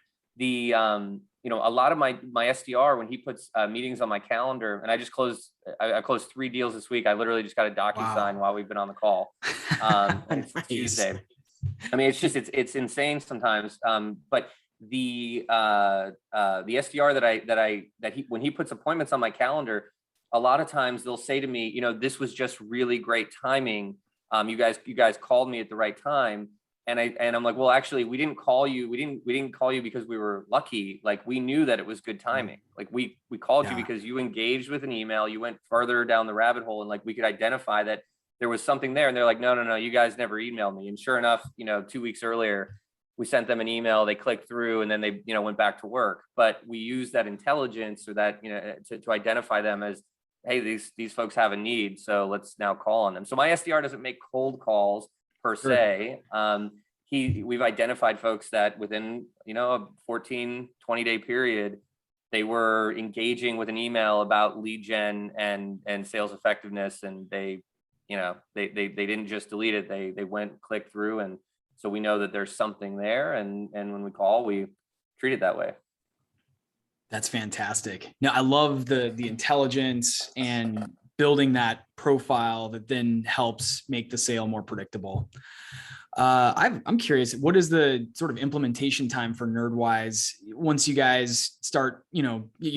Speaker 2: a lot of my SDR, when he puts meetings on my calendar, and I closed 3 deals this week. I literally just got a DocuSign while we've been on the call. It's Tuesday. I mean, it's insane sometimes. But the SDR when he puts appointments on my calendar, a lot of times they'll say to me, this was just really great timing. You guys called me at the right time. And I'm like, well, actually, we didn't call you. We didn't call you because we were lucky. Like, we knew that it was good timing. Like we called you because you engaged with an email. You went further down the rabbit hole, and like we could identify that there was something there. And they're like, no, you guys never emailed me. And sure enough, 2 weeks earlier, we sent them an email. They clicked through, and then they went back to work. But we use that intelligence, or that to identify them as, hey, these folks have a need, so let's now call on them. So my SDR doesn't make cold calls per se. We've identified folks that within a 14, 20-day period, they were engaging with an email about lead gen and sales effectiveness, and they didn't just delete it. They went, clicked through, and so we know that there's something there, and when we call, we treat it that way.
Speaker 1: That's fantastic. Now, I love the intelligence and building that profile that then helps make the sale more predictable. I'm curious, what is the sort of implementation time for NerdWise once you guys start, you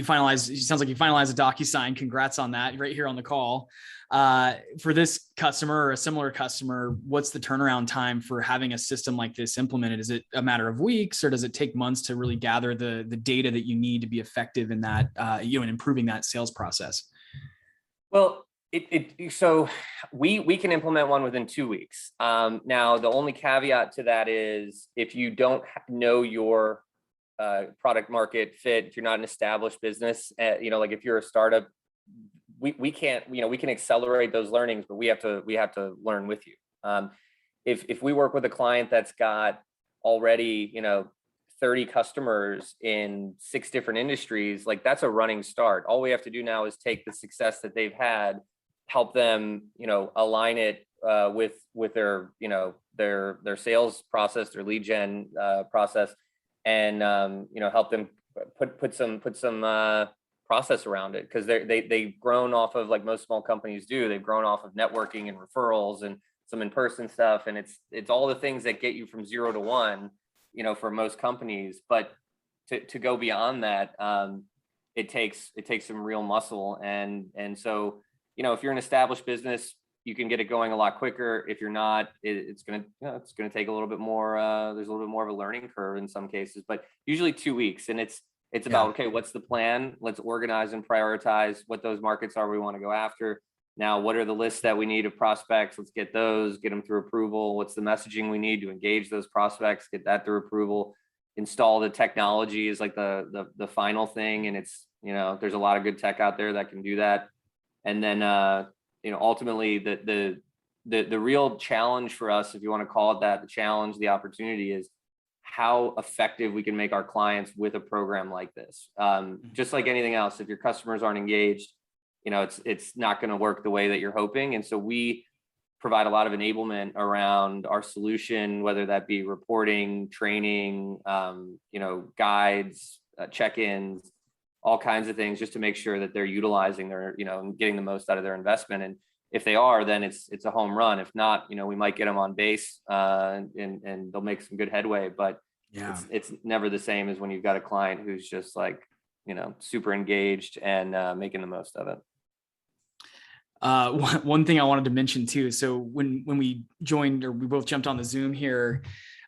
Speaker 1: finalize, it sounds like you finalize a DocuSign. Congrats on that right here on the call. For this customer or a similar customer, what's the turnaround time for having a system like this implemented? Is it a matter of weeks, or does it take months to really gather the data that you need to be effective in that, and improving that sales process?
Speaker 2: Well, so we can implement one within 2 weeks. Now, the only caveat to that is if you don't know your product market fit, if you're not an established business, like if you're a startup, we can't, we can accelerate those learnings, but we have to learn with you. If we work with a client that's got already, 30 customers in 6 different industries, like that's a running start. All we have to do now is take the success that they've had, help them, align it with their, their sales process, their lead gen process, and help them put some process around it, because they've grown off of, like most small companies do, they've grown off of networking and referrals and some in-person stuff, and it's all the things that get you from 0 to 1, for most companies. But to go beyond that, it takes some real muscle, and so if you're an established business, you can get it going a lot quicker. If you're not, it's gonna take a little bit more. There's a little bit more of a learning curve in some cases, but usually 2 weeks, and it's about, okay, what's the plan? Let's organize and prioritize what those markets are we want to go after. Now, what are the lists that we need of prospects? Let's get those, get them through approval. What's the messaging we need to engage those prospects? Get that through approval. Install the technology is like the final thing. And it's, there's a lot of good tech out there that can do that. And then, ultimately the real challenge for us, if you want to call it that, the challenge, the opportunity, is how effective we can make our clients with a program like this. Just like anything else, if your customers aren't engaged, it's not going to work the way that you're hoping. And so we provide a lot of enablement around our solution, whether that be reporting, training, guides, check-ins, all kinds of things, just to make sure that they're utilizing their, getting the most out of their investment. And if they are, then it's a home run. If not, we might get them on base and they'll make some good headway, but it's never the same as when you've got a client who's just like, super engaged and making the most of it.
Speaker 1: One thing I wanted to mention too. So when we joined, or we both jumped on the Zoom here,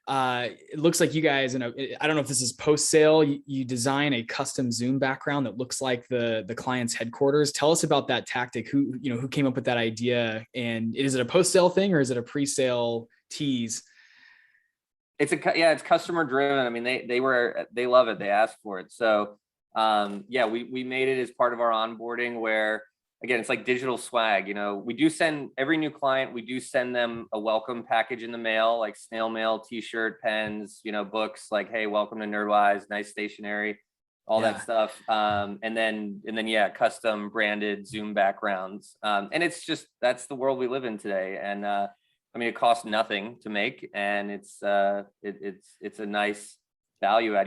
Speaker 1: it looks like you guys, and I don't know if this is post-sale, you design a custom Zoom background that looks like the client's headquarters. Tell us about that tactic. Who came up with that idea, and is it a post-sale thing or is it a pre-sale tease?
Speaker 2: It's customer driven. I mean, they love it. They asked for it. So we made it as part of our onboarding, where, again, it's like digital swag. We do send every new client, we do send them a welcome package in the mail, like snail mail, t-shirt, pens, books, like, hey, welcome to NerdWise, nice stationery, all that stuff. And then custom branded Zoom backgrounds. And it's just, that's the world we live in today. And it costs nothing to make, and it's a nice value add.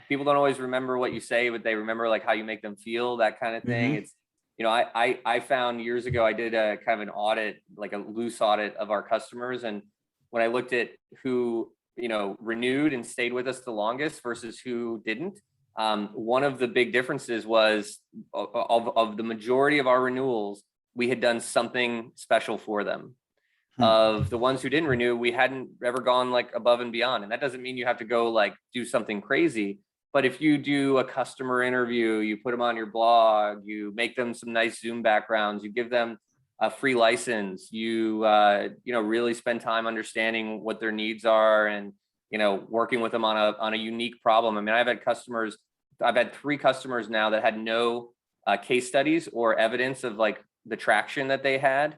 Speaker 2: People don't always remember what you say, but they remember like how you make them feel, that kind of thing. It's, I found years ago, I did a kind of an audit, like a loose audit of our customers. And when I looked at who, renewed and stayed with us the longest versus who didn't, one of the big differences was of the majority of our renewals, we had done something special for them. Of the ones who didn't renew, we hadn't ever gone like above and beyond. And that doesn't mean you have to go like do something crazy. But if you do a customer interview, you put them on your blog, you make them some nice Zoom backgrounds, you give them a free license, you really spend time understanding what their needs are, and working with them on a unique problem. I mean, I've had 3 customers now that had no case studies or evidence of like the traction that they had.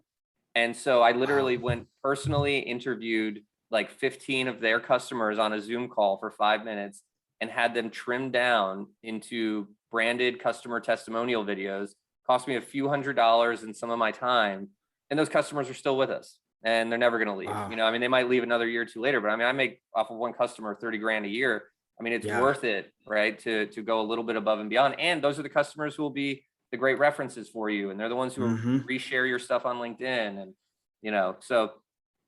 Speaker 2: And so I literally went personally interviewed like 15 of their customers on a Zoom call for 5 minutes, and had them trimmed down into branded customer testimonial videos. Cost me a few $100s and some of my time. And those customers are still with us, and they're never going to leave. Wow. They might leave another year or 2 later, but I make off of one customer $30,000 a year. It's worth it, right? To go a little bit above and beyond. And those are the customers who will be the great references for you. And they're the ones who reshare your stuff on LinkedIn. And, so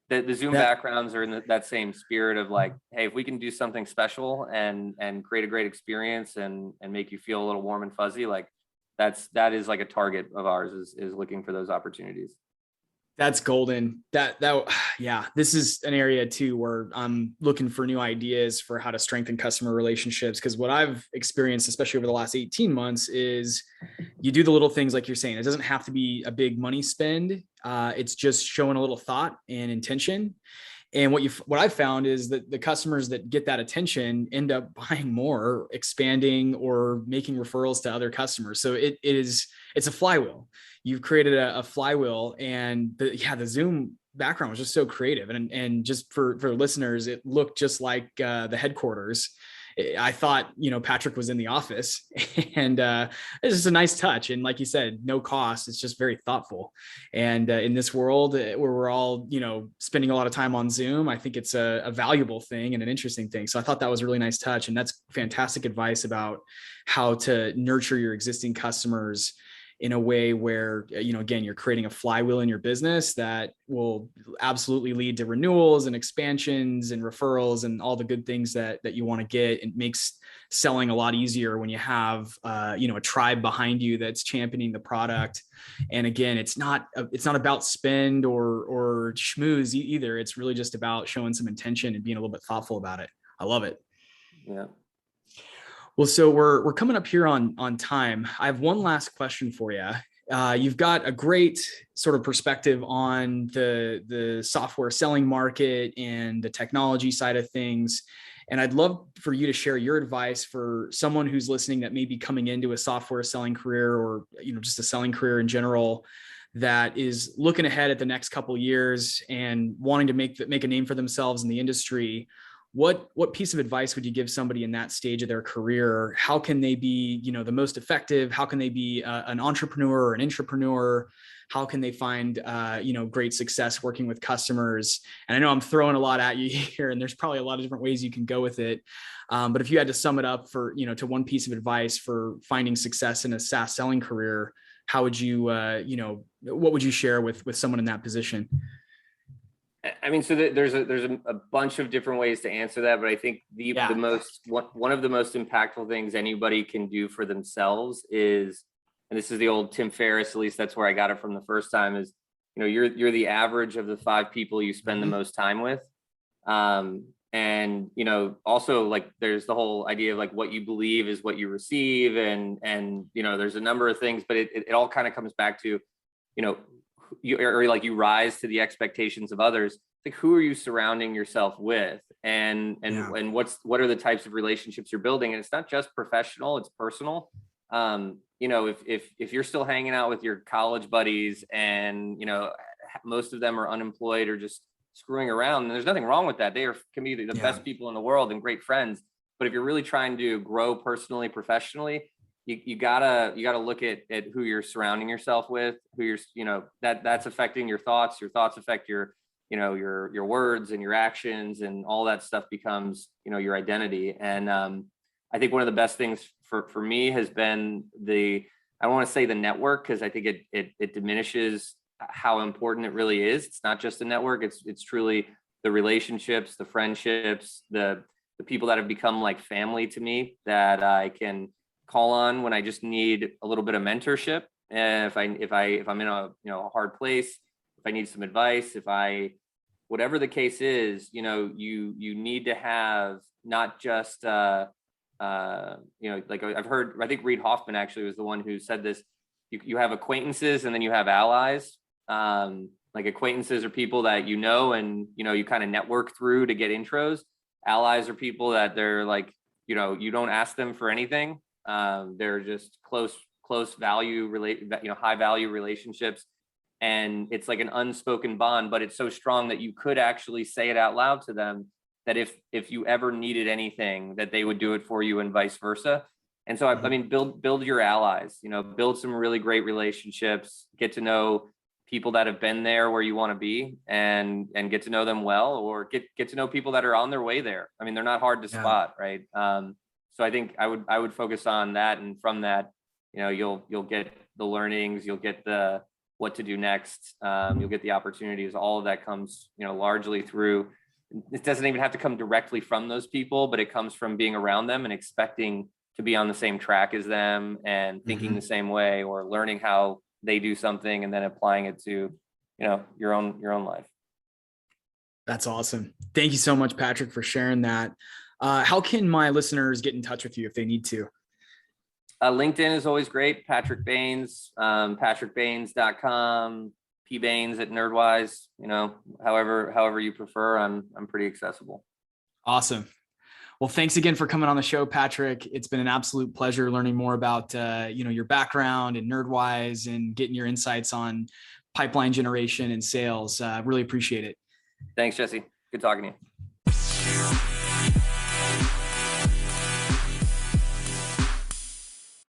Speaker 2: the Zoom backgrounds are in that same spirit of like, hey, if we can do something special and create a great experience and make you feel a little warm and fuzzy, like that is like a target of ours, is looking for those opportunities.
Speaker 1: That's golden. This is an area too where I'm looking for new ideas for how to strengthen customer relationships. Because what I've experienced, especially over the last 18 months, is you do the little things like you're saying. It doesn't have to be a big money spend. It's just showing a little thought and intention. And what I've found is that the customers that get that attention end up buying more, expanding, or making referrals to other customers. So it's a flywheel. You've created a flywheel, and the Zoom background was just so creative. And just for listeners, it looked just like the headquarters. I thought, Patrick was in the office, and it's just a nice touch. And like you said, no cost. It's just very thoughtful. And in this world where we're all, spending a lot of time on Zoom, I think it's a valuable thing and an interesting thing. So I thought that was a really nice touch. And that's fantastic advice about how to nurture your existing customers in a way where, again, you're creating a flywheel in your business that will absolutely lead to renewals and expansions and referrals and all the good things that you want to get. It makes selling a lot easier when you have, a tribe behind you that's championing the product. And again, it's not about spend or schmooze either. It's really just about showing some intention and being a little bit thoughtful about it. I love it.
Speaker 2: Yeah.
Speaker 1: Well, so we're coming up here on time. I have one last question for you. You've got a great sort of perspective on the software selling market and the technology side of things. And I'd love for you to share your advice for someone who's listening that may be coming into a software selling career, or just a selling career in general, that is looking ahead at the next couple of years and wanting to make a name for themselves in the industry. What piece of advice would you give somebody in that stage of their career? How can they be, the most effective? How can they be an entrepreneur or an intrapreneur? How can they find, great success working with customers? And I know I'm throwing a lot at you here, and there's probably a lot of different ways you can go with it. But if you had to sum it up for, to one piece of advice for finding success in a SaaS selling career, how would you, what would you share with someone in that position?
Speaker 2: I mean, so there's a bunch of different ways to answer that, but I think one of the most impactful things anybody can do for themselves is, and this is the old Tim Ferriss, at least that's where I got it from the first time, is, you're the average of the 5 people you spend the most time with. And, also, like, there's the whole idea of, like, what you believe is what you receive. And there's a number of things, but it all kind of comes back to, you rise to the expectations of others. Like, who are you surrounding yourself with, and what are the types of relationships you're building? And it's not just professional, it's personal. If you're still hanging out with your college buddies and, most of them are unemployed or just screwing around, and there's nothing wrong with that. They can be the best people in the world and great friends. But if you're really trying to grow personally, professionally, you gotta look at who you're surrounding yourself with, who you're, that's affecting your thoughts affect your words and your actions, and all that stuff becomes, your identity. And I think one of the best things for me has been I don't want to say the network, because I think it diminishes how important it really is. It's not just a network. It's truly the relationships, the friendships, the people that have become like family to me, that I can call on when I just need a little bit of mentorship. And if I'm in a hard place, if I need some advice, whatever the case is, you need to have not just like I've heard, I think Reid Hoffman actually was the one who said this. You have acquaintances and then you have allies. Like, acquaintances are people that and you kind of network through to get intros. Allies are people that they're like, you don't ask them for anything. They're just close value high value relationships, and it's like an unspoken bond, but it's so strong that you could actually say it out loud to them, that if you ever needed anything, that they would do it for you, and vice versa. And so I mean, build your allies, build some really great relationships, get to know people that have been there where you want to be, and get to know them well, or get to know people that are on their way there. I mean, they're not hard to spot, right? So I think I would focus on that, and from that, you'll get the learnings, you'll get the what to do next, you'll get the opportunities. All of that comes, largely through. It doesn't even have to come directly from those people, but it comes from being around them and expecting to be on the same track as them, and thinking the same way, or learning how they do something and then applying it to, your own life.
Speaker 1: That's awesome. Thank you so much, Patrick, for sharing that. How can my listeners get in touch with you if they need to?
Speaker 2: LinkedIn is always great. Patrick Baynes, patrickbaynes.com, pbaynes at NerdWise, however you prefer. I'm pretty accessible.
Speaker 1: Awesome. Well, thanks again for coming on the show, Patrick. It's been an absolute pleasure learning more about, your background and NerdWise and getting your insights on pipeline generation and sales. Really appreciate it.
Speaker 2: Thanks, Jesse. Good talking to you.